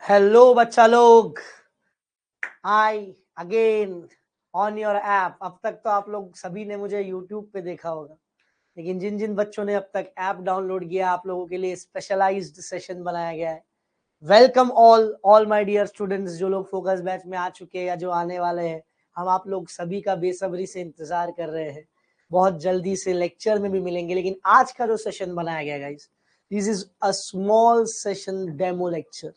Hello बच्चा लोग, I again on your app. अब तक तो आप लोग सभी ने मुझे यूट्यूब पे देखा होगा, लेकिन जिन जिन बच्चों ने अब तक ऐप डाउनलोड किया, आप लोगों के लिए स्पेशलाइज्ड सेशन बनाया गया है। Welcome all my dear students, जो लोग फोकस बैच में आ चुके हैं या जो आने वाले हैं। हम आप लोग सभी का बेसब्री से इंतजार कर रहे हैं। बहुत जल्दी से लेक्चर में भी मिलेंगे, लेकिन आज का जो सेशन बनाया गया guys, this is a small session demo lecture.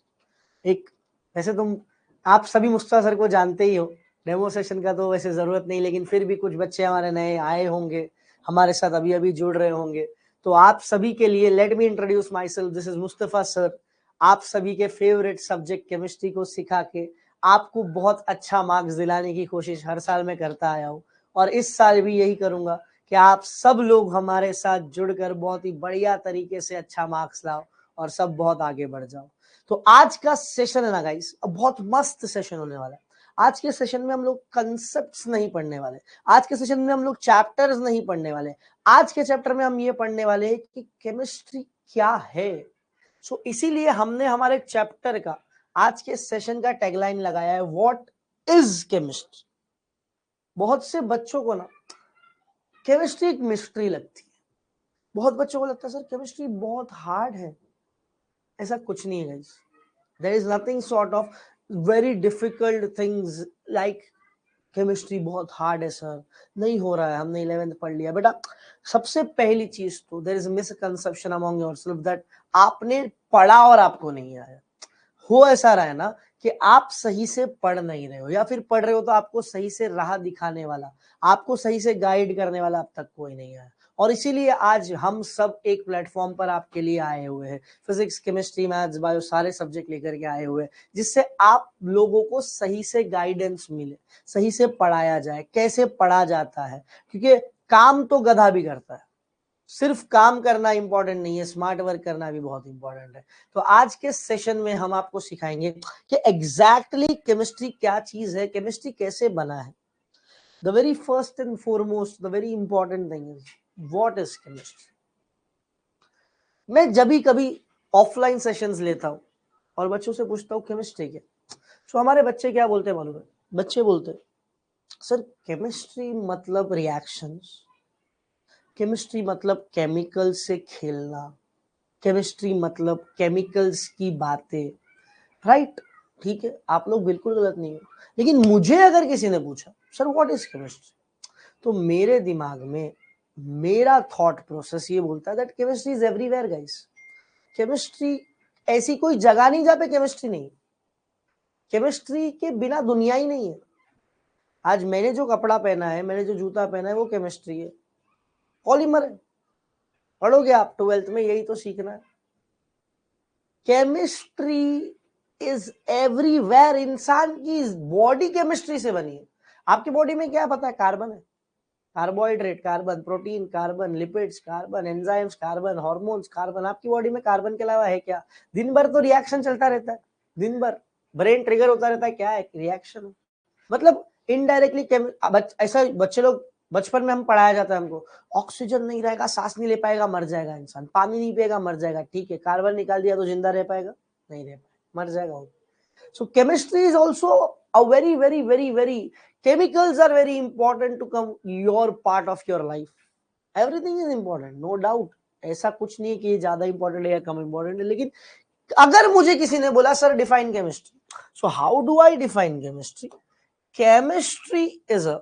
एक वैसे तुम आप सभी मुस्ता सर को जानते ही हो, डेमो सेशन का तो वैसे जरूरत नहीं, लेकिन फिर भी कुछ बच्चे हमारे नए आए होंगे, हमारे साथ अभी अभी जुड़ रहे होंगे। तो आप सभी के लिए let me introduce my self, this is Mustafa sir. आप सभी के फेवरेट सब्जेक्ट केमिस्ट्री को सिखा के आपको बहुत अच्छा मार्क्स दिलाने की कोशिश हर साल में करता आया हूँ, और इस साल भी यही करूंगा कि आप सब लोग हमारे साथ जुड़कर बहुत ही बढ़िया तरीके से अच्छा मार्क्स लाओ और सब बहुत आगे बढ़ जाओ। तो आज का सेशन है ना गाइस, बहुत मस्त सेशन होने वाला है। आज के सेशन में हम लोग कंसेप्ट्स नहीं पढ़ने वाले, आज के सेशन में हम लोग चैप्टर्स नहीं पढ़ने वाले। आज के चैप्टर में हम ये पढ़ने वाले हैं कि केमिस्ट्री क्या है। सो इसीलिए हमने हमारे चैप्टर का, आज के सेशन का टैगलाइन लगाया है, व्हाट इज केमिस्ट्री। बहुत से बच्चों को ना केमिस्ट्री एक मिस्ट्री लगती है। बहुत बच्चों को लगता है सर केमिस्ट्री बहुत हार्ड है। ऐसा कुछ नहीं है guys. There is nothing sort of very difficult things like chemistry बहुत हार्ड है सर, नहीं हो रहा है, हमने 11th पढ़ लिया। बेटा सबसे पहली चीज तो there is misconception among yourself that आपने पढ़ा और आपको नहीं आया। हो ऐसा रहा है ना कि आप सही से पढ़ नहीं रहे हो, या फिर पढ़ रहे हो तो आपको सही से राह दिखाने वाला, आपको सही से गाइड करने वाला अब तक कोई नहीं आया। और इसीलिए आज हम सब एक प्लेटफॉर्म पर आपके लिए आए हुए हैं, फिजिक्स केमिस्ट्री मैथ्स बायो सारे सब्जेक्ट लेकर के आए हुए हैं, जिससे आप लोगों को सही से गाइडेंस मिले, सही से पढ़ाया जाए, कैसे पढ़ा जाता है। क्योंकि काम तो गधा भी करता है, सिर्फ काम करना इंपॉर्टेंट नहीं है, स्मार्ट वर्क करना भी बहुत इंपॉर्टेंट है। तो आज के सेशन में हम आपको सिखाएंगे कि एग्जैक्टली केमिस्ट्री क्या चीज है, केमिस्ट्री कैसे बना है। The very first and foremost, the very important thing is what is chemistry. मैं जब भी कभी ऑफलाइन सेशंस लेता हूँ और बच्चों से पूछता हूँ केमिस्ट्री क्या, तो हमारे बच्चे क्या बोलते हैं मालूम है? बच्चे बोलते हैं सर केमिस्ट्री मतलब रिएक्शंस, केमिस्ट्री मतलब केमिकल से खेलना, केमिस्ट्री मतलब केमिकल्स की बातें। राइट, ठीक है, आप लोग बिल्कुल गलत नहीं हो। लेकिन मुझे अगर किसी ने पूछा सर व्हाट इज केमिस्ट्री, तो मेरे दिमाग में मेरा थॉट प्रोसेस ये बोलता है that chemistry is everywhere guys. Chemistry ऐसी कोई जगह नहीं जहाँ पे केमिस्ट्री नहीं। केमिस्ट्री के बिना दुनिया ही नहीं है। आज मैंने जो कपड़ा पहना है, मैंने जो जूता पहना है, वो केमिस्ट्री है, पॉलीमर है। पढ़ोगे आप 12th में, यही तो सीखना है। Chemistry is everywhere. इंसान की बॉडी केमिस्ट्री से बनी है। आपकी बॉडी में क्या पता है? कार्बन है, carbohydrate carbon, protein carbon, lipids carbon, enzymes carbon, hormones carbon. आपकी बॉडी में कार्बन के अलावा है क्या? दिन भर तो रिएक्शन चलता रहता है, दिन भर ब्रेन ट्रिगर होता रहता है, क्या है? रिएक्शन। मतलब इनडायरेक्टली ऐसा बच्चे लोग बचपन में हम पढ़ाया जाता है हमको, ऑक्सीजन नहीं रहेगा, सांस नहीं ले पाएगा, मर जाएगा इंसान। पानी नहीं पिएगा, मर जाएगा। ठीक है, कार्बन निकाल दिया तो जिंदा रह पाएगा? नहीं रह पाएगा, मर जाएगा। So chemistry is also a very very very very, chemicals are very important to come your part of your life. Everything is important, no doubt. ऐसा कुछ नहीं है कि ये ज्यादा इंपॉर्टेंट है या कम इंपॉर्टेंट है। लेकिन अगर मुझे किसी ने बोला sir define chemistry, so how do I define chemistry? Chemistry is a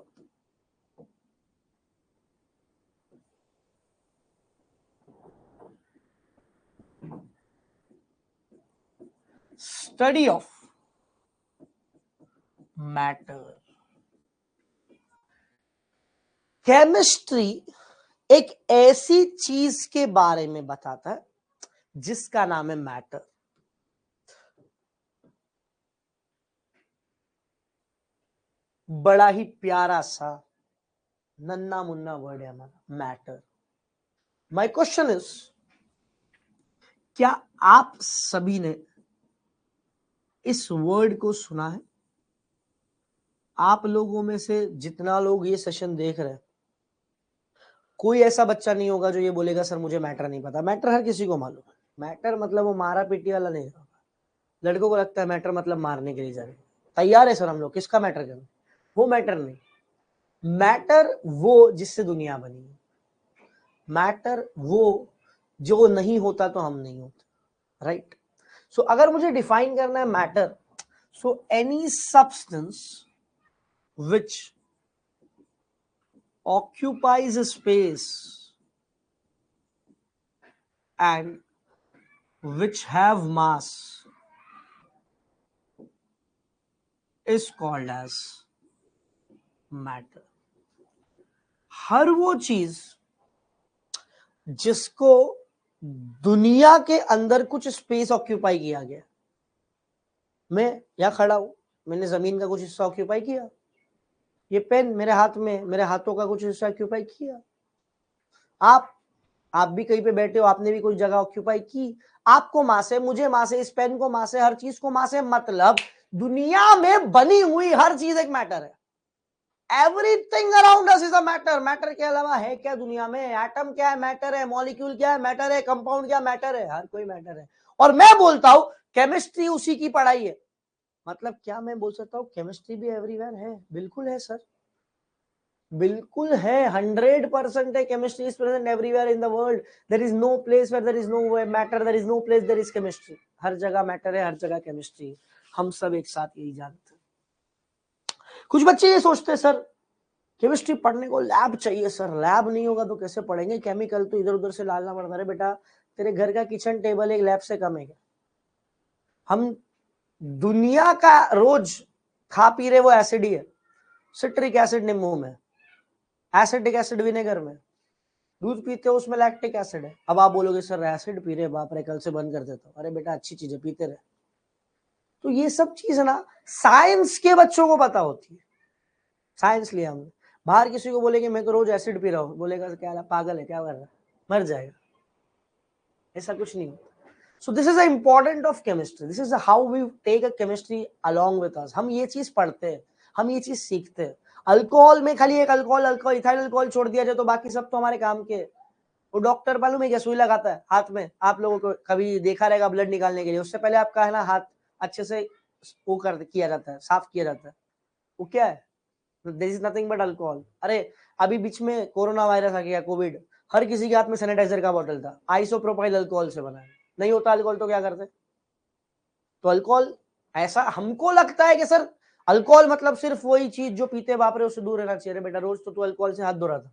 study of matter. Chemistry एक ऐसी चीज के बारे में बताता है जिसका नाम है मैटर। बड़ा ही प्यारा सा नन्ना मुन्ना वर्ड है हमारा, मैटर। माय क्वेश्चन इज, क्या आप सभी ने इस वर्ड को सुना है? आप लोगों में से जितना लोग ये सेशन देख रहे हैं, कोई ऐसा बच्चा नहीं होगा जो ये बोलेगा सर मुझे मैटर नहीं पता। मैटर हर किसी को मालूम है। मैटर मतलब वो मारा पीटी वाला नहीं होगा, लड़कों को लगता है मैटर मतलब मारने के लिए जा रहे हैं। तैयार है सर हम लोग, किसका मैटर करना? वो मैटर नहीं, मैटर वो जिससे दुनिया बनी है, मैटर वो जो नहीं होता तो हम नहीं होते, राइट? सो अगर मुझे डिफाइन करना है matter, so any substance which occupies a space and which have mass is called as matter. हर वो चीज जिसको दुनिया के अंदर कुछ स्पेस ऑक्यूपाई किया गया, मैं यहां खड़ा हूं, मैंने जमीन का कुछ हिस्सा ऑक्यूपाई किया, ये पेन मेरे हाथ में, मेरे हाथों का कुछ हिस्सा ऑक्यूपाई किया, आप भी कहीं पे बैठे हो, आपने भी कुछ जगह ऑक्यूपाई की, आपको मास है, मुझे मास है, इस पेन को मास है, हर चीज को मास है, मतलब दुनिया में बनी हुई हर चीज एक मैटर है। Everything around us is a matter. Matter के अलावा है क्या दुनिया में? एटम क्या है? मैटर है। मॉलिक्यूल क्या है? मैटर है। कंपाउंड क्या? मैटर है। हर कोई मैटर है। और मैं बोलता हूं केमिस्ट्री उसी की पढ़ाई है। मतलब क्या मैं बोल सकता हूं केमिस्ट्री भी एवरीवेयर है? बिल्कुल है सर, बिल्कुल है, 100% है। Chemistry is present everywhere in the world. There is no place where there is no matter, there is no place there is chemistry. हर जगह मैटर है, हर जगह केमिस्ट्री है। हम सब एक साथ यही जानते हैं। कुछ बच्चे ये सोचते हैं सर केमिस्ट्री पढ़ने को लैब चाहिए सर, लैब नहीं होगा तो कैसे पढ़ेंगे, केमिकल तो इधर उधर से डालना पड़ता है। बेटा तेरे घर का किचन टेबल एक लैब से कम है क्या? हम दुनिया का रोज खा पी रहे वो एसिड ही है। सिट्रिक एसिड नींबू में, एसिडिक एसिड विनेगर में, दूध पीते हो उसमें लैक्टिक एसिड है। अब आप बोलोगे सर एसिड पी रहे, बाप रे कल से बंद कर देता हूं। अरे बेटा अच्छी चीज है, पीते रहे। तो ये सब चीज है ना, साइंस के बच्चों को पता होती है। साइंस लिया हमने, बाहर किसी को बोलेंगे मैं तो रोज एसिड पी रहा हूँ, बोलेगा क्या पागल है, क्या कर रहा है, मर जाएगा। ऐसा कुछ नहीं होता। So this is the important of chemistry, this is how we take a chemistry along with us. हम ये चीज पढ़ते हैं, हम ये चीज सीखते हैं। अल्कोहल में खाली एक अल्कोहल इथाइल अल्कोहल छोड़ दिया जाए तो बाकी सब तो हमारे काम के। वो डॉक्टर मालूम है क्या सुई लगाता है हाथ में, आप लोगों को कभी देखा रहेगा ब्लड निकालने के लिए, उससे पहले आपका है ना हाथ अच्छे से वो कर किया जाता है, साफ किया जाता है। वो क्या है? This is nothing but alcohol. अरे अभी बीच में कोरोना वायरस आ गया, कोविड, हर किसी के हाथ में सैनिटाइजर का बोतल था, आइसोप्रोपाइल अल्कोहल से बना है। नहीं होता अल्कोहल तो क्या करते? तो अल्कोहल, ऐसा हमको लगता है कि सर अल्कोहल मतलब सिर्फ वही चीज जो पीते बाप रे उससे दूर रहना चाहिए। बेटा रोज तो तू अल्कोहल से हाथ धो रहा था,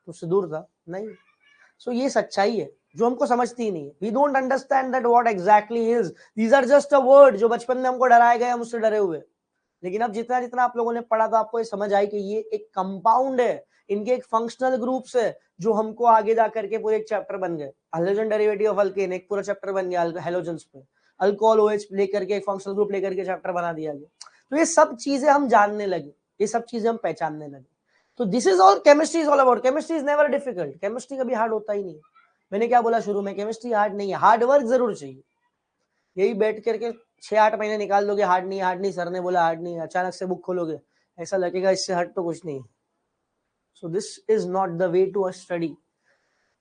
तो उससे दूर था नहीं। सो ये सच्चाई है जो हमको समझती ही नहीं है। We don't understand that what exactly is, these are just a word जो बचपन में हमको डराए गए, हम उससे डरे हुए। लेकिन अब जितना जितना आप लोगों ने पढ़ा तो आपको ये समझ आई कि ये एक कंपाउंड है, इनके एक फंक्शनल ग्रुप्स है जो हमको आगे जा करके पूरे एक चैप्टर बन गए। हैलोजन डेरिवेटिव ऑफ अल्केन एक पूरा चैप्टर बन गया हैलोजन्स पे। अल्कोहल ओएच लेकर के एक फंक्शनल ग्रुप लेकर के चैप्टर बना दिया गया। तो ये सब चीजें हम जानने लगे, ये सब चीजें हम पहचानने लगे। तो this is all chemistry is all about. Chemistry is never difficult, chemistry कभी हार्ड होता ही नहीं। मैंने क्या बोला शुरू में, केमिस्ट्री हार्ड नहीं है, हार्ड वर्क जरूर चाहिए। यही बैठ करके 6-8 महीने निकाल दोगे हार्ड नहीं सर ने बोला हार्ड नहीं, अचानक से बुक खोलोगे ऐसा लगेगा इससे हट तो कुछ नहीं। So this is not the way to a study.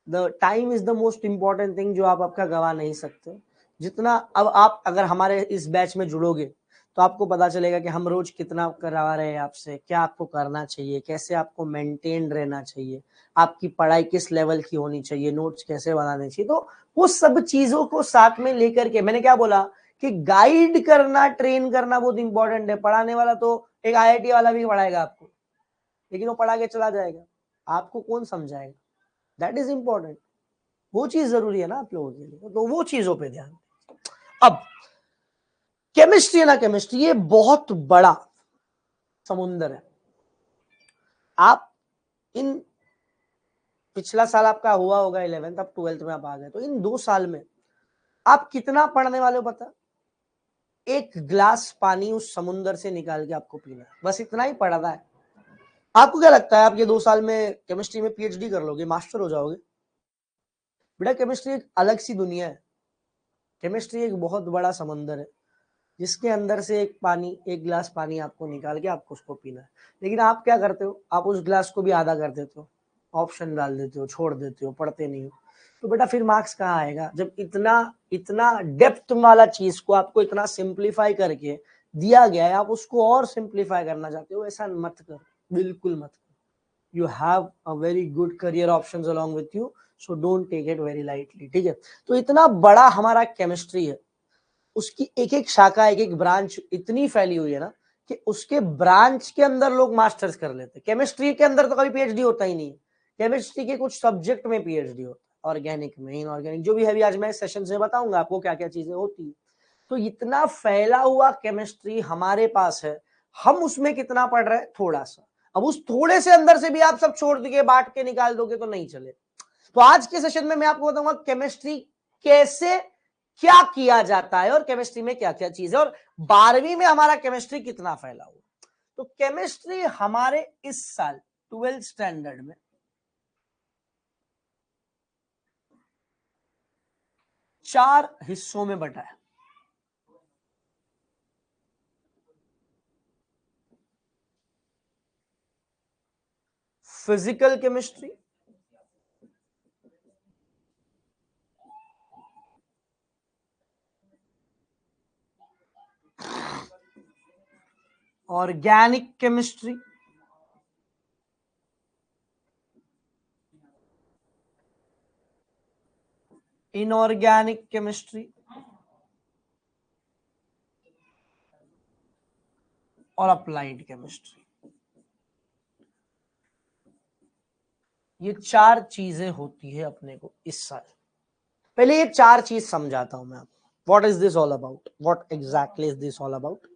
The time is the most important thing जो आप आपका गवा नहीं सकते। जितना अब आप अगर हमारे इस बैच में जुड़ोगे तो आपको पता चलेगा कि हम रोज कितना करवा रहे हैं आपसे, क्या आपको करना चाहिए, कैसे आपको मेंटेन रहना चाहिए, आपकी पढ़ाई किस लेवल की होनी चाहिए, नोट्स कैसे बनाने चाहिए। तो वो सब चीजों को साथ में लेकर के मैंने क्या बोला कि गाइड करना, ट्रेन करना बहुत इंपॉर्टेंट है। पढ़ाने वाला तो एक IIT वाला भी पढ़ाएगा आपको, लेकिन वो पढ़ा के चला जाएगा, आपको कौन समझाएगा? दैट इज इंपॉर्टेंट, वो चीज जरूरी है ना आप लोगों के लिए। तो वो चीजों पे ध्यान। अब केमिस्ट्री है ना, केमिस्ट्री ये बहुत बड़ा समुंदर है। आप इन पिछला साल आपका हुआ होगा 11th, अब 12th में आप आ गए, तो इन 2 साल में आप कितना पढ़ने वाले हो पता? 1 गिलास पानी उस समुंदर से निकाल के आपको पीना है, बस इतना ही पढ़ना है। आपको क्या लगता है आप ये 2 साल में केमिस्ट्री में PhD कर लोगे, मास्टर हो जाओगे? बेटा केमिस्ट्री एक अलग सी दुनिया है। केमिस्ट्री एक बहुत बड़ा समंदर है जिसके अंदर से एक गिलास पानी आपको निकाल के आपको उसको पीना है। लेकिन आप क्या करते हो, आप उस गिलास को भी आधा कर देते हो, ऑप्शन डाल देते हो, छोड़ देते हो, पढ़ते नहीं हो। तो बेटा फिर मार्क्स कहाँ आएगा? जब इतना इतना डेप्थ वाला चीज को आपको इतना सिंप्लीफाई करके दिया गया है, आप उसको और सिंप्लीफाई करना चाहते हो, ऐसा मत करो, बिल्कुल मत करो। You have a very good career options along with you, so don't take it very lightly, ठीक है? तो इतना बड़ा हमारा केमिस्ट्री है, उसकी एक एक शाखा, एक एक ब्रांच इतनी फैली हुई है ना कि उसके ब्रांच के अंदर लोग मास्टर्स कर लेते हैं। केमिस्ट्री के अंदर तो कभी पीएचडी होता ही नहीं है, केमिस्ट्री के कुछ सब्जेक्ट में पीएचडी होता है, ऑर्गेनिक में, इनऑर्गेनिक, जो भी है, अभी आज मैं सेशन से बताऊंगा आपको क्या क्या चीजें होती है। तो इतना फैला हुआ केमिस्ट्री हमारे पास है, हम उसमें कितना पढ़ रहे हैं? थोड़ा सा। अब उस थोड़े से अंदर से भी आप सब छोड़ के बांट के निकाल दोगे तो नहीं चले। तो आज के सेशन में मैं आपको बताऊंगा केमिस्ट्री कैसे, क्या किया जाता है और केमिस्ट्री में क्या क्या चीज है, और 12वीं में हमारा केमिस्ट्री कितना फैला हुआ। तो केमिस्ट्री हमारे इस साल 12th स्टैंडर्ड में 4 हिस्सों में बटा है। Physical chemistry, organic chemistry, inorganic chemistry और अप्लाइड केमिस्ट्री। ये 4 चीजें होती है अपने को इस साल। पहले ये 4 चीज समझाता हूं मैं आपको। What is this all about? What exactly is this all about?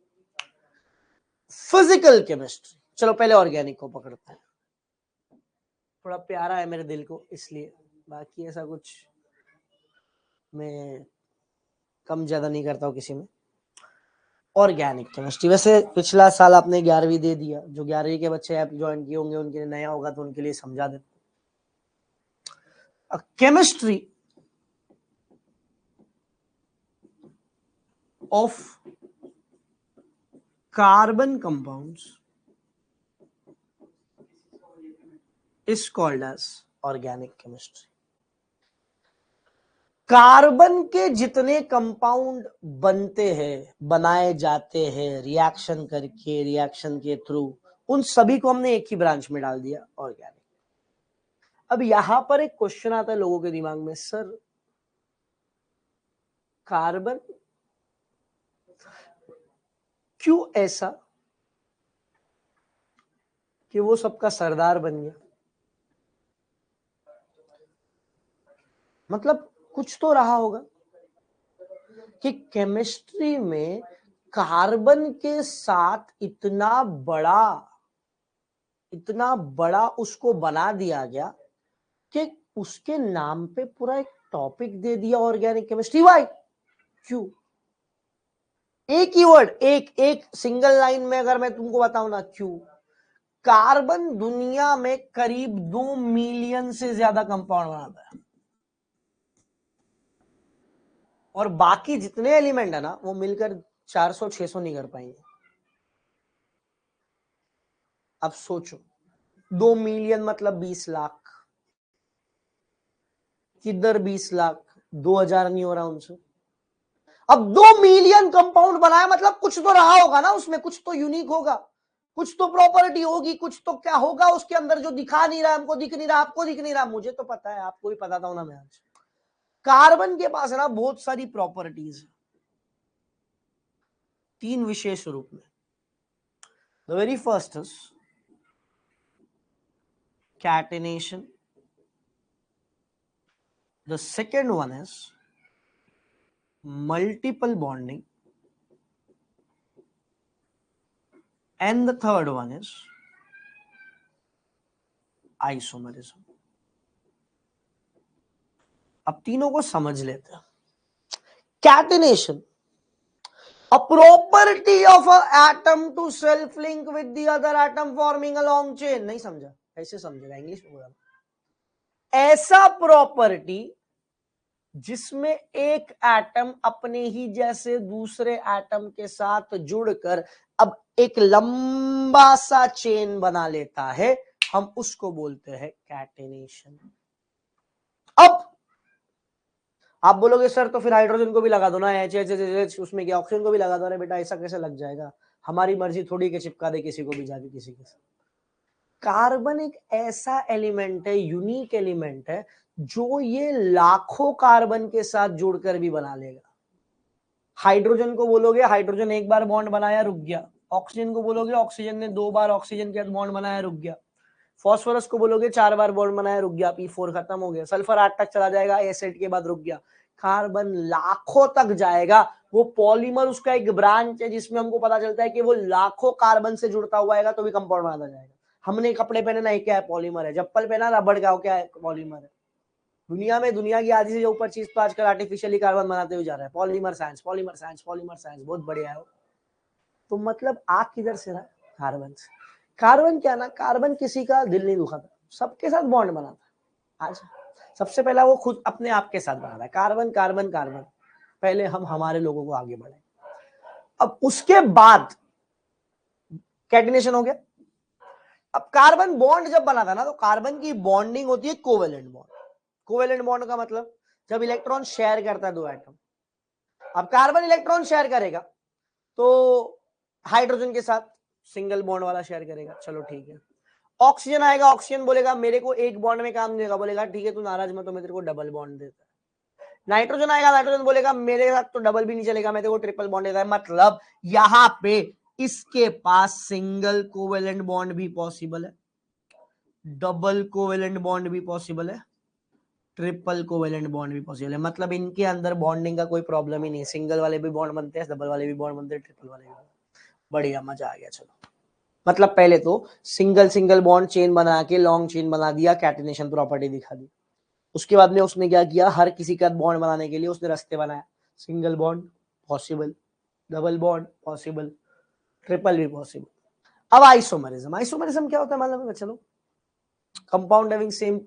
Physical chemistry, चलो पहले ऑर्गेनिक को पकड़ते हैं, थोड़ा प्यारा है मेरे दिल को इसलिए, बाकी ऐसा कुछ मैं कम ज्यादा नहीं करता हूँ किसी में। ऑर्गेनिक केमिस्ट्री, वैसे पिछला साल आपने 11वीं दे दिया, जो 11वीं के बच्चे आप ज्वाइन किए होंगे उनके लिए नया होगा तो उनके लिए समझा दें। Chemistry of carbon compounds is called as organic chemistry. Carbon के जितने कंपाउंड बनते हैं, बनाए जाते हैं रिएक्शन करके, रिएक्शन के थ्रू, उन सभी को हमने एक ही ब्रांच में डाल दिया, ऑर्गेनिक। अब यहां पर एक क्वेश्चन आता है लोगों के दिमाग में, सर कार्बन क्यों ऐसा कि वो सबका सरदार बन गया? मतलब कुछ तो रहा होगा कि केमिस्ट्री में कार्बन के साथ इतना बड़ा उसको बना दिया गया कि उसके नाम पे पूरा एक टॉपिक दे दिया, ऑर्गेनिक केमिस्ट्री। वाई? क्यों? एक ही वर्ड, एक एक सिंगल लाइन में अगर मैं तुमको बताऊं ना, क्यों? कार्बन दुनिया में करीब 2 मिलियन से ज्यादा कंपाउंड बनाता है, और बाकी जितने एलिमेंट है ना वो मिलकर 400-600 नहीं कर पाएंगे। अब सोचो, 2 मिलियन मतलब 20 लाख, किधर 20 लाख, 2000 नहीं हो रहा उनसे। अब 2 मिलियन कंपाउंड बनाया मतलब कुछ तो रहा होगा ना उसमें, कुछ तो यूनिक होगा, कुछ तो प्रॉपर्टी होगी, कुछ तो क्या होगा उसके अंदर जो दिखा नहीं रहा, हमको दिख नहीं रहा, आपको दिख नहीं रहा, मुझे तो पता है, आपको भी पता था ना। मैं आज कार्बन के पास है ना बहुत सारी प्रॉपर्टीज है, 3 विशेष रूप में। The very first is catenation, the second one is multiple bonding, and the third one is isomerism. अब तीनों को समझ लेते हैं। Catenation, a property of an atom to self link with the other atom forming a long chain. नहीं समझा? ऐसे समझेगा, इंग्लिश में बोला। ऐसा प्रॉपर्टी जिसमें एक एटम अपने ही जैसे दूसरे एटम के साथ जुड़कर अब एक लंबा सा चेन बना लेता है, हम उसको बोलते हैं कैटेनेशन। अब आप बोलोगे सर तो फिर हाइड्रोजन को भी लगा दो ना, H उसमें क्या, ऑक्सीजन को भी लगा दो। अरे बेटा ऐसा कैसे लग जाएगा, हमारी मर्जी थोड़ी के चिपका दे किसी को भी जाके किसी के साथ। कार्बन एक ऐसा एलिमेंट है, यूनिक एलिमेंट है, जो ये लाखों कार्बन के साथ जुड़कर भी बना लेगा। हाइड्रोजन को बोलोगे हाइड्रोजन एक बार बॉन्ड बनाया रुक गया, ऑक्सीजन को बोलोगे ऑक्सीजन ने 2 बार ऑक्सीजन के साथ बॉन्ड बनाया रुक गया, फॉस्फोरस को बोलोगे 4 बार बॉन्ड बनाया रुक गया, P4 खत्म हो गया, सल्फर 8 तक चला जाएगा, एसिड के बाद रुक गया। कार्बन लाखों तक जाएगा, वो पॉलीमर उसका एक ब्रांच है जिसमें हमको पता चलता है कि वो लाखों कार्बन से जुड़ता हुआ आएगा तो भी कंपाउंड बना जाएगा। हमने कपड़े पहने ना, क्या है, पॉलीमर है। चप्पल पहना, रबड़ का, क्या है, पॉलीमर है। दुनिया में दुनिया की आधी से ऊपर चीज तो आजकल आर्टिफिशियली कार्बन बनाते हुए जा रहा है। Polymer science, polymer science, polymer science, बहुत बढ़िया है। तो मतलब आ किधर से रहा, कार्बन से। कार्बन क्या ना, कार्बन किसी का दिल नहीं दुखाता, सबके साथ बॉन्ड बनाता। आज सबसे पहला वो खुद अपने आप के साथ बनाता है, कार्बन कार्बन कार्बन। पहले हम हमारे लोगों को आगे बढ़े, अब उसके बाद कैटिनेशन हो गया। अब कार्बन बॉन्ड जब बना था ना, तो कार्बन की बॉन्डिंग होती है कोवेलेंट बॉन्ड। कोवेलेंट बॉन्ड का मतलब जब इलेक्ट्रॉन शेयर करता है दो एटम। अब कार्बन इलेक्ट्रॉन शेयर करेगा तो हाइड्रोजन के साथ सिंगल बॉन्ड वाला शेयर करेगा, चलो ठीक है। ऑक्सीजन आएगा, ऑक्सीजन बोलेगा मेरे को एक बॉन्ड में काम देगा, बोलेगा ठीक है तू नाराज मत हो, मैं तेरे को डबल बॉन्ड देता है। नाइट्रोजन आएगा, नाइट्रोजन बोलेगा मेरे साथ तो डबल भी नहीं चलेगा, मैं तेरे को ट्रिपल बॉन्ड देता है। मतलब यहां पे इसके पास सिंगल कोवेलेंट बॉन्ड भी पॉसिबल है, डबल कोवेलेंट बॉन्ड भी पॉसिबल है, ट्रिपल कोवेलेंट बॉन्ड भी पॉसिबल है। मतलब इनके अंदर बॉन्डिंग का कोई प्रॉब्लम ही नहीं, सिंगल वाले भी बॉन्ड बनते हैं, डबल वाले भी बॉन्ड बनते हैं, ट्रिपल वाले भी। बढ़िया, मजा आ गया। चलो, मतलब पहले तो सिंगल सिंगल बॉन्ड चेन बना के लॉन्ग चेन बना दिया, कैटिनेशन प्रॉपर्टी दिखा दी। उसके बाद में उसने क्या किया, हर किसी का बॉन्ड बनाने के लिए उसने रास्ते बनाया। Single bond possible, double bond possible, triple भी पॉसिबल। अब आइसोमरिज्म, आइसोमरिज्म क्या होता है मालूम है? चलो, compound having same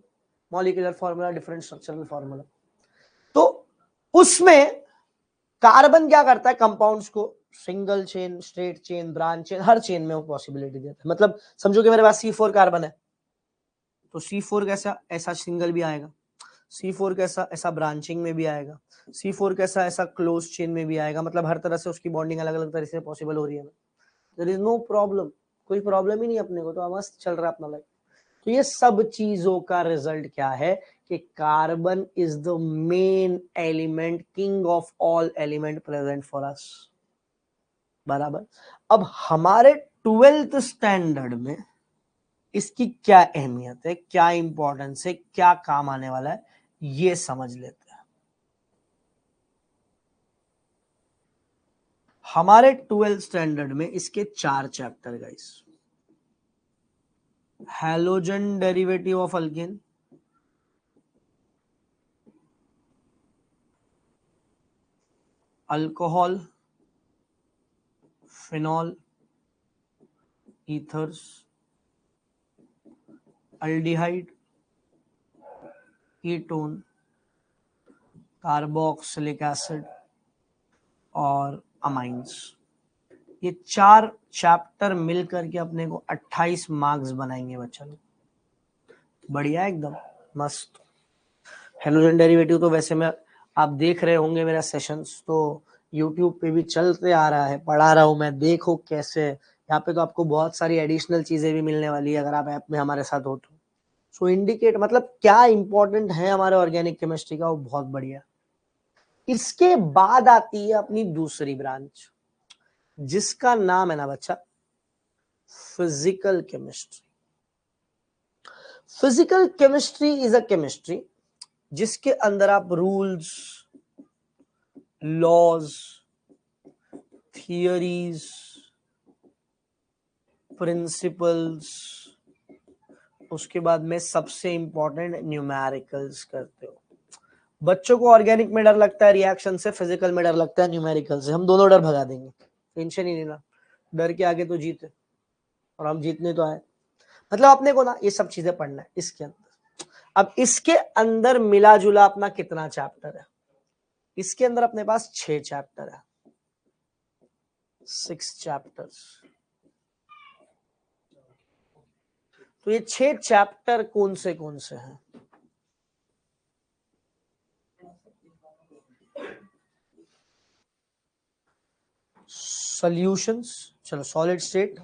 molecular formula different structural formula. तो उसमें कार्बन क्या करता है, कंपाउंड्स को single chain, straight chain, branch chain, हर चेन में वो पॉसिबिलिटी देता है। मतलब समझो कि मेरे पास C4 कार्बन है, तो C4 कैसा, ऐसा सिंगल भी आएगा, C4 कैसा, ऐसा ब्रांचिंग में भी आएगा, C4 कैसा, ऐसा क्लोज चेन में भी आएगा। मतलब हर तरह से उसकी बॉन्डिंग अलग अलग तरह से पॉसिबल हो रही है ना। देयर इज नो प्रॉब्लम, कोई प्रॉब्लम ही नहीं अपने को, तो मस्त चल रहा है अपना लाइफ। तो ये सब चीजों का रिजल्ट क्या है कि carbon is the main element, king of all element present for us. बराबर। अब हमारे 12th स्टैंडर्ड में इसकी क्या अहमियत है, क्या इंपॉर्टेंस है, क्या काम आने वाला है, ये समझ लेते हैं। हमारे 12th स्टैंडर्ड में इसके 4 chapter guys. Halogen derivative of alkane, alcohol, phenol, ethers, aldehyde, ketone, carboxylic acid और अमाइंस। ये 4 चैप्टर मिलकर के अपने को 28 मार्क्स बनाएंगे बच्चा लोग। बढ़िया, एकदम मस्त। हेलोजन डेरिवेटिव तो वैसे मैं, आप देख रहे होंगे मेरा सेशंस तो यूट्यूब पे भी चलते आ रहा है, पढ़ा रहा हूं मैं, देखो कैसे। यहाँ पे तो आपको बहुत सारी एडिशनल चीजें भी मिलने वाली है अगर आप ऐप में हमारे साथ हो तो। सो इंडिकेट, मतलब क्या इंपॉर्टेंट है हमारे ऑर्गेनिक केमिस्ट्री का, वो बहुत बढ़िया। इसके बाद आती है अपनी दूसरी ब्रांच, जिसका नाम है ना बच्चा, physical chemistry. Physical chemistry is a chemistry जिसके अंदर आप रूल्स, लॉज, थियरीज, प्रिंसिपल्स, उसके बाद में सबसे इंपॉर्टेंट न्यूमेरिकल्स करते हो। बच्चों को ऑर्गेनिक में डर लगता है रिएक्शन से, फिजिकल में डर लगता है न्यूमेरिकल से। हम दोनों डर भगा देंगे, टेंशन ही नहीं ना। डर के आगे तो जीत है, और हम जीतने तो आए। मतलब अपने को ना ये सब चीजें पढ़ना है इसके अंदर। अब इसके अंदर मिला जुला अपना कितना चैप्टर है? इसके अंदर अपने पास 6 चैप्टर है, 6 चैप्टर्स। तो ये 6 चैप्टर कौन से हैं? सॉल्यूशंस, चलो solid state,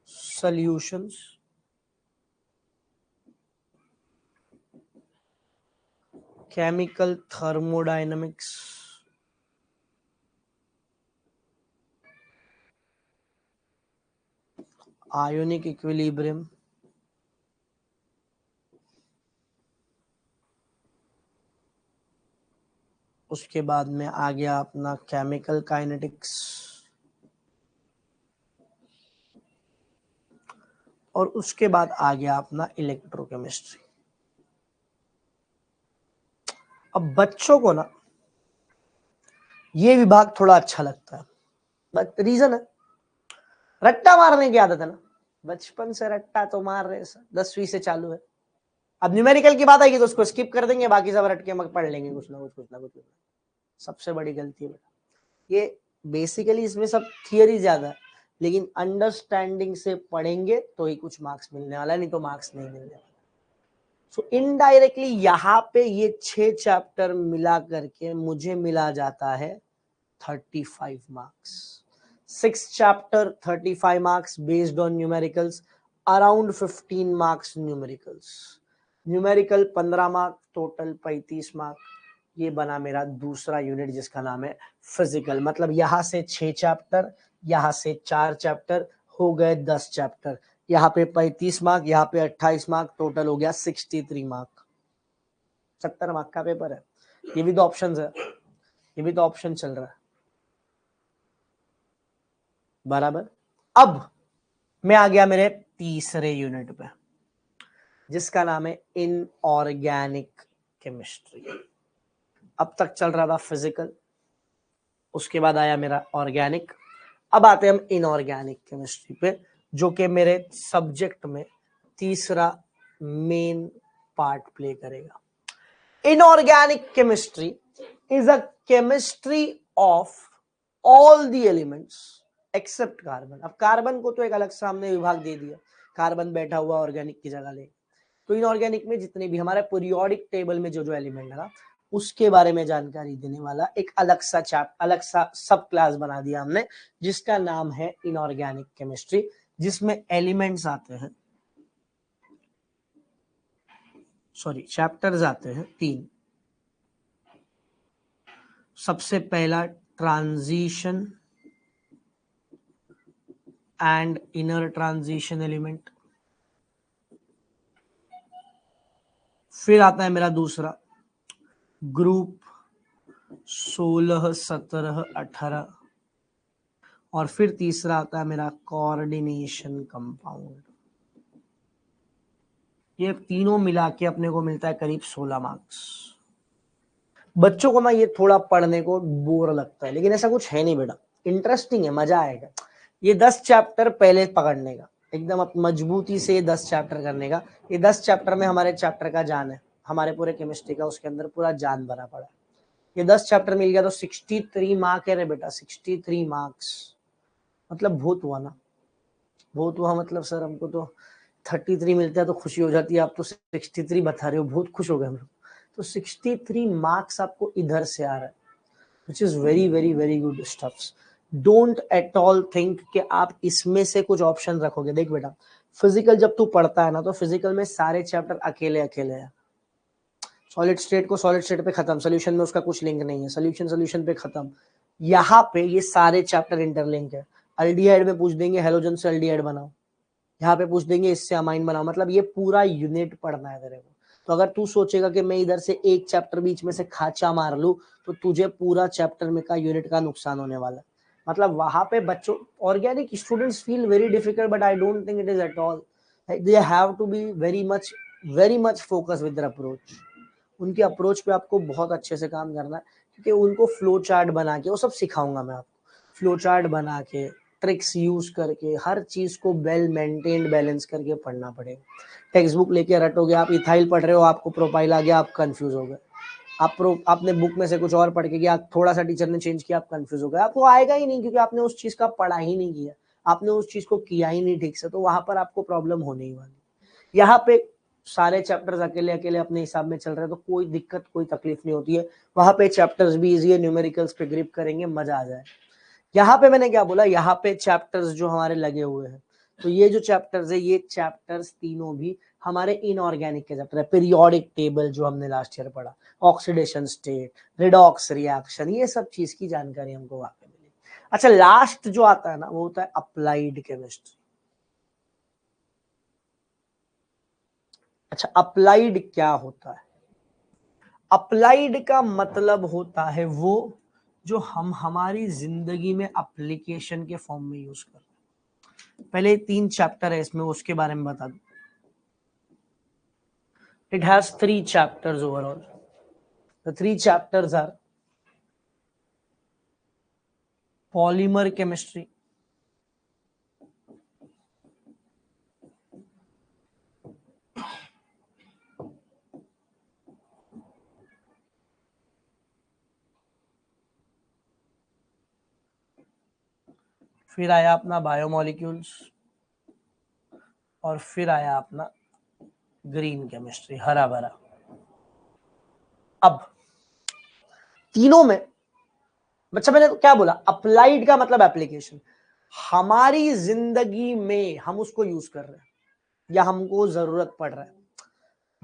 solutions, chemical thermodynamics, ionic equilibrium, उसके बाद में आ गया अपना केमिकल काइनेटिक्स, और उसके बाद आ गया अपना इलेक्ट्रोकेमिस्ट्री। अब बच्चों को ना ये विभाग थोड़ा अच्छा लगता है, बट रीजन है रट्टा मारने की आदत है ना, बचपन से रट्टा तो मार रहे सर, 10वीं से चालू है। अब न्यूमेरिकल की बात आएगी तो उसको स्किप कर देंगे, बाकी सब रट के पढ़ लेंगे कुछ ना कुछ। सबसे बड़ी गलती है बेटा ये, बेसिकली इसमें सब थियरी ज्यादा है, लेकिन अंडरस्टैंडिंग से पढ़ेंगे तो ही कुछ मार्क्स मिलने वाला है, नहीं तो मार्क्स नहीं मिलने वाला। सो इनडायरेक्टली यहाँ पे ये 6 चैप्टर मिला करके मुझे मिला जाता है 35 marks. 6 chapter 35 marks based on numericals, around 15 marks numericals, numerical 15 mark, total 35 mark. ये बना मेरा दूसरा यूनिट जिसका नाम है फिजिकल। मतलब यहां से 6 चैप्टर, यहां से 4 चैप्टर, हो गए 10 चैप्टर, यहाँ पे 35 मार्क, यहाँ पे 28 मार्क, टोटल हो गया 63 मार्क। 70 मार्क का पेपर है। ये भी तो ऑप्शन है, ये भी तो ऑप्शन चल रहा है बराबर। अब मैं आ गया मेरे तीसरे यूनिट पे जिसका नाम है इनऑर्गेनिक केमिस्ट्री। अब तक चल रहा था फिजिकल, उसके बाद आया मेरा ऑर्गेनिक, अब आते हैं हम इनऑर्गेनिक केमिस्ट्री पे, जो कि मेरे सब्जेक्ट में तीसरा मेन पार्ट प्ले करेगा। Inorganic chemistry is a chemistry of all the elements except carbon. अब कार्बन को तो एक अलग सामने विभाग दे दिया, कार्बन बैठा हुआ ऑर्गेनिक की जगह ले। तो इनऑर्गेनिक में जितने भी हमारे पीरियोडिक टेबल में जो जो एलिमेंट है ना, उसके बारे में जानकारी देने वाला एक अलग सा सब क्लास बना दिया हमने, जिसका नाम है इनऑर्गेनिक केमिस्ट्री, जिसमें एलिमेंट्स आते हैं, सॉरी चैप्टर्स आते हैं 3। सबसे पहला transition and inner transition element, फिर आता है मेरा दूसरा ग्रुप 16, 17, 18, और फिर तीसरा आता है मेरा कोऑर्डिनेशन कंपाउंड। ये तीनों मिला के अपने को मिलता है करीब 16 मार्क्स। बच्चों को ना ये थोड़ा पढ़ने को बोर लगता है, लेकिन ऐसा कुछ है नहीं बेटा, इंटरेस्टिंग है, मजा आएगा। ये 10 चैप्टर पहले पकड़ने का, एकदम मजबूती से 10 चैप्टर करने का। ये 10 चैप्टर में हमारे चैप्टर का जान है, हमारे पूरे केमिस्ट्री का उसके अंदर पूरा जान भरा पड़ा है। ये 10 चैप्टर मिल गया तो 63 मार्क है रे बेटा, 63 मार्क्स। मतलब बहुत हुआ ना, बहुत हुआ। मतलब सर हमको तो 33 मिलता है तो खुशी हो जाती है, आप तो 63 बता रहे हो, बहुत खुश हो गए हम लोग। तो 63 मार्क्स आपको इधर से आ रहा है, which is very very very good stuffs. Don't at all think कि आप इसमें से कुछ ऑप्शन रखोगे। देख बेटा, फिजिकल जब तू पढ़ता है ना, तो फिजिकल में सारे चैप्टर अकेले अकेले हैं। सॉलिड स्टेट को सॉलिड स्टेट पे खत्म, सोल्यूशन में उसका कुछ लिंक नहीं है, सोल्यूशन पे खत्म। यहाँ पे ये सारे चैप्टर इंटरलिंक है। अल्डिहाइड में पूछ देंगे हेलोजन से अल्डिहाइड बनाओ, यहाँ पे पूछ देंगे इससे अमाइन बनाओ। मतलब ये पूरा यूनिट पढ़ना है तेरे को। तो अगर तू सोचेगा कि मैं इधर से एक चैप्टर बीच में से खाचा मार लूं, तो तुझे पूरा चैप्टर में का यूनिट का नुकसान होने वाला है। मतलब वहां पे बच्चों, organic students feel very difficult, but I don't think it is at all. They have to be very much focus with their approach. उनके अप्रोच पे आपको बहुत अच्छे से काम करना है, क्योंकि उनको फ्लो चार्ट बना के, वो सब सिखाऊंगा मैं आपको, फ्लो चार्ट बना के, ट्रिक्स यूज करके, हर चीज को वेल मेंटेन्ड बैलेंस करके पढ़ना पड़ेगा। टेक्स्ट बुक लेके रटोगे, आप इथाइल पढ़ रहे हो, आपको प्रोपाइल आ गया, आप कंफ्यूज हो गए। आपने बुक में से कुछ और पढ़ के गया, थोड़ा सा टीचर ने चेंज किया, आप कंफ्यूज हो गए। आपको आएगा ही नहीं, क्योंकि आपने उस चीज का पढ़ा ही नहीं किया, आपने उस चीज को किया ही नहीं ठीक से, तो वहां पर आपको प्रॉब्लम होने ही वाली। यहाँ पे सारे चैप्टर्स अकेले अकेले अपने हिसाब में चल रहे हैं तो कोई दिक्कत कोई तकलीफ नहीं होती है, वहां पे चैप्टर्स भी इजी है, न्यूमेरिकल्स पे ग्रिप करेंगे, मजा आ जाए। यहाँ पे मैंने क्या बोला, यहाँ पे चैप्टर्स जो हमारे लगे हुए हैं, तो ये जो चैप्टर्स है ये चैप्टर्स तीनों भी हमारे इनऑर्गेनिक के चैप्टर है। पीरियोडिक टेबल जो हमने लास्ट ईयर पढ़ा, ऑक्सीडेशन स्टेट, रिडॉक्स रिएक्शन, ये सब चीज की जानकारी हमको वहां पे मिली। अच्छा, लास्ट जो आता है ना वो होता है अप्लाइड केमिस्ट्री। अच्छा, अप्लाइड क्या होता है? अप्लाइड का मतलब होता है वो जो हम हमारी जिंदगी में एप्लीकेशन के फॉर्म में यूज करते हैं। पहले 3 चैप्टर है इसमें, उसके बारे में बता दूं। It has 3 chapters overall. The 3 chapters are polymer chemistry, फिर आया अपना बायोमोलिक्यूल्स, और फिर आया अपना ग्रीन केमिस्ट्री, हरा भरा। अब तीनों में बच्चा, मैंने तो क्या बोला, अप्लाइड का मतलब एप्लीकेशन, हमारी जिंदगी में हम उसको यूज कर रहे हैं या हमको जरूरत पड़ रहा है।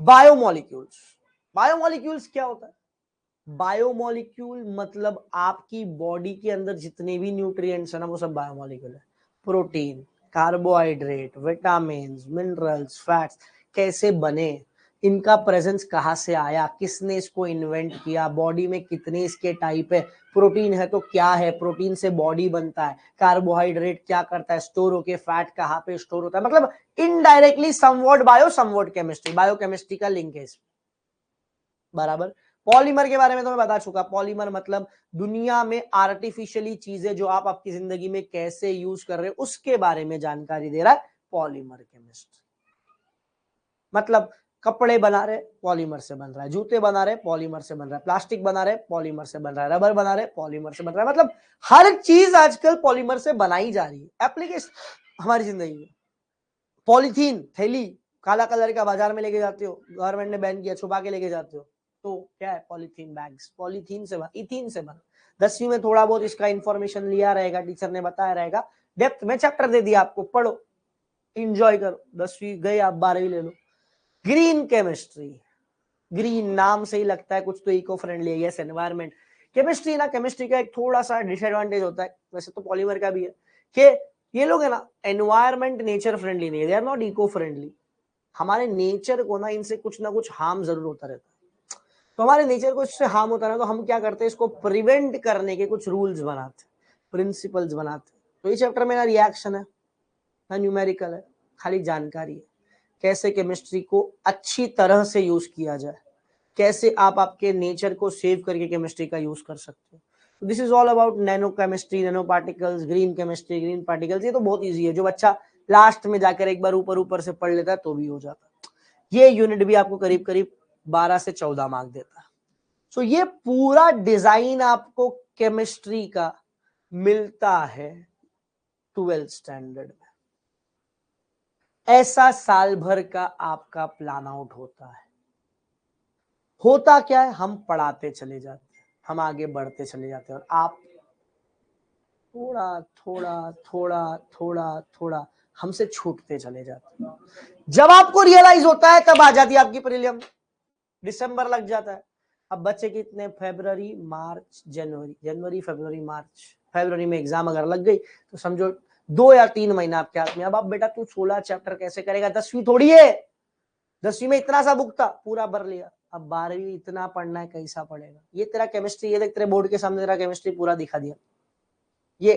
बायोमोलिक्यूल्स, बायोमोलिक्यूल्स क्या होता है? बायोमोलिक्यूल मतलब आपकी बॉडी के अंदर जितने भी न्यूट्रिएंट्स है ना वो सब बायोमोलिक्यूल है। Protein, carbohydrate, vitamin, minerals, fats कैसे बने, इनका प्रेजेंस कहाँ से आया, किसने इसको इन्वेंट किया, बॉडी में कितने इसके टाइप है, प्रोटीन है तो क्या है, प्रोटीन से बॉडी बनता है, कार्बोहाइड्रेट क्या करता है, स्टोर होके, फैट कहाँ पे स्टोर होता है, मतलब indirectly somewhat bio somewhat chemistry, biochemistry का लिंक है इसमें, बराबर। पॉलीमर के बारे में तो मैं बता चुका, पॉलीमर मतलब दुनिया में आर्टिफिशियली चीजें जो आप आपकी जिंदगी में कैसे यूज कर रहे हो उसके बारे में जानकारी दे रहा है पॉलीमर केमिस्ट्री। मतलब कपड़े बना रहे पॉलीमर से बन रहा है, जूते बना रहे पॉलीमर से बन रहा है, प्लास्टिक बना रहे पॉलीमर से बन रहा है, रबर बना रहे पॉलीमर से बन रहा है, मतलब हर चीज आजकल पॉलीमर से बनाई जा रही है। एप्लीकेशन हमारी जिंदगी में, पॉलीथीन थैली काला कलर का बाजार में लेके जाते हो, गवर्नमेंट ने बैन किया, छुपा के लेके जाते हो, तो क्या है, पॉलीथीन बैग्स, पॉलीथीन से बना, इथीन से बना। 10वीं में थोड़ा बहुत इसका इंफॉर्मेशन लिया रहेगा, टीचर ने बताया रहेगा, डेप्थ में चैप्टर दे दिया आपको, पढ़ो इंजॉय करो, 10वीं गई, आप 12वीं ले लो। ग्रीन केमिस्ट्री, ग्रीन नाम से ही लगता है कुछ तो इको फ्रेंडली है, यस, एनवायरमेंट केमिस्ट्री ना, केमिस्ट्री का एक थोड़ा सा डिसएडवांटेज होता है, वैसे तो पॉलीमर का भी है, कि ये लोग है ना एनवायरमेंट नेचर फ्रेंडली नहीं है, they are not eco friendly. हमारे नेचर को ना इनसे कुछ ना कुछ हार्म जरूर होता रहता है, तो हमारे नेचर को इससे हार्म होता है तो हम क्या करते हैं, इसको प्रिवेंट करने के कुछ रूल्स बनाते, प्रिंसिपल्स बनाते। तो ये चैप्टर में ना रिएक्शन है ना न्यूमेरिकल है, खाली जानकारी है, कैसे केमिस्ट्री को अच्छी तरह से यूज किया जाए, कैसे आप आपके नेचर को सेव करके केमिस्ट्री का यूज कर सकते हो। This is all about nano chemistry, nano particles, green chemistry, green particles. ये तो बहुत इजी है, जो बच्चा लास्ट में जाकर एक बार ऊपर ऊपर से पढ़ लेता है तो भी हो जाता है। ये यूनिट भी आपको करीब करीब 12 से 14 मार्क देता है। सो ये पूरा डिजाइन आपको केमिस्ट्री का मिलता है 12th स्टैंडर्ड में। ऐसा साल भर का आपका प्लान आउट होता है। होता क्या है, हम पढ़ाते चले जाते हैं, हम आगे बढ़ते चले जाते हैं, और आप थोड़ा थोड़ा थोड़ा थोड़ा थोड़ा हमसे छूटते चले जाते हैं। जब आपको रियलाइज होता है तब आ जाती है आपकी प्रीलिम, दिसंबर लग जाता है। अब बच्चे कितने, फरवरी मार्च जनवरी, जनवरी फरवरी मार्च, फरवरी में एग्जाम अगर लग गई तो समझो 2 या 3 महीना आपके हाथ में। अब आप बेटा तू 16 चैप्टर कैसे करेगा, 10वीं थोड़ी है, 10वीं में इतना सा बुक था पूरा भर लिया, अब 12वीं इतना पढ़ना है, कैसा पढ़ेगा। ये तेरा केमिस्ट्री, ये देख तेरे बोर्ड के सामने तेरा केमिस्ट्री पूरा दिखा दिया। ये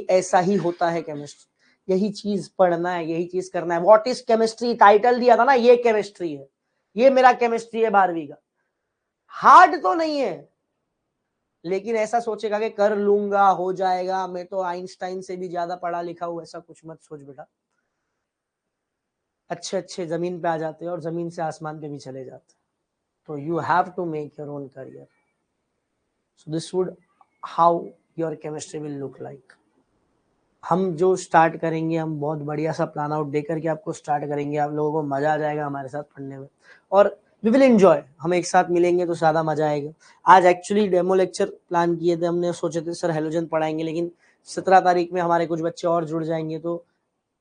ऐसा ही होता है केमिस्ट्री, यही चीज पढ़ना है, यही चीज करना है। व्हाट इज केमिस्ट्री टाइटल दिया था ना, ये केमिस्ट्री है, ये मेरा केमिस्ट्री है 12वीं का। हार्ड तो नहीं है, लेकिन ऐसा सोचेगा कि कर लूंगा, हो जाएगा, मैं तो आइंस्टाइन से भी ज्यादा पढ़ा लिखा हूं, ऐसा कुछ मत सोच बेटा। अच्छे अच्छे जमीन पे आ जाते हैं और जमीन से आसमान पे भी चले जाते हैं। तो you have to make your own career. So this would how your chemistry will look like. हम जो स्टार्ट करेंगे, हम बहुत बढ़िया सा प्लान आउट दे करके आपको स्टार्ट करेंगे। आप लोगों को मजा आ जाएगा हमारे साथ पढ़ने में और वी विल एंजॉय। हम एक साथ मिलेंगे तो ज़्यादा मजा आएगा। आज एक्चुअली डेमो लेक्चर प्लान किए थे हमने, सोचे थे सर हेलोजन पढ़ाएंगे, लेकिन 17 तारीख में हमारे कुछ बच्चे और जुड़ जाएंगे तो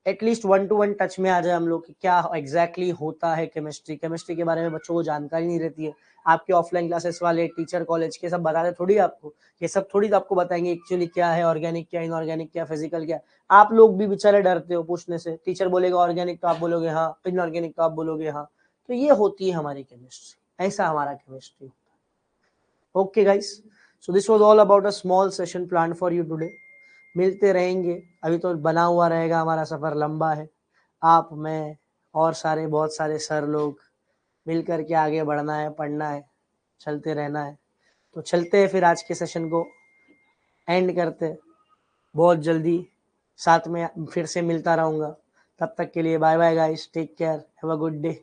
एटलीस्ट 1-to-1 टच में आ जाए हम लोग कि क्या एग्जैक्टली होता है केमिस्ट्री के बारे में बच्चों को जानकारी नहीं रहती है। आपके ऑफलाइन क्लासेस वाले टीचर कॉलेज के सब बताते थोड़ी आपको, ये सब थोड़ी आपको बताएंगे एक्चुअली क्या है ऑर्गेनिक, क्या इनऑर्गेनिक, क्या फिजिकल, क्या। आप लोग भी बेचारे डरते हो पूछने से, टीचर बोलेगा ऑर्गेनिक तो आप बोलोगे हाँ, इनऑर्गेनिक तो आप बोलोगे हाँ। तो ये होती है हमारी केमिस्ट्री, ऐसा हमारा chemistry. Okay guys, so this was all about a small session plan for you today. मिलते रहेंगे, अभी तो बना हुआ रहेगा, हमारा सफर लंबा है। आप, मैं और सारे बहुत सारे सर लोग मिल करके आगे बढ़ना है, पढ़ना है, चलते रहना है। तो चलते हैं फिर, आज के सेशन को एंड करते हैं। बहुत जल्दी साथ में फिर से मिलता रहूंगा। तब तक के लिए bye bye guys, take care, have a good day.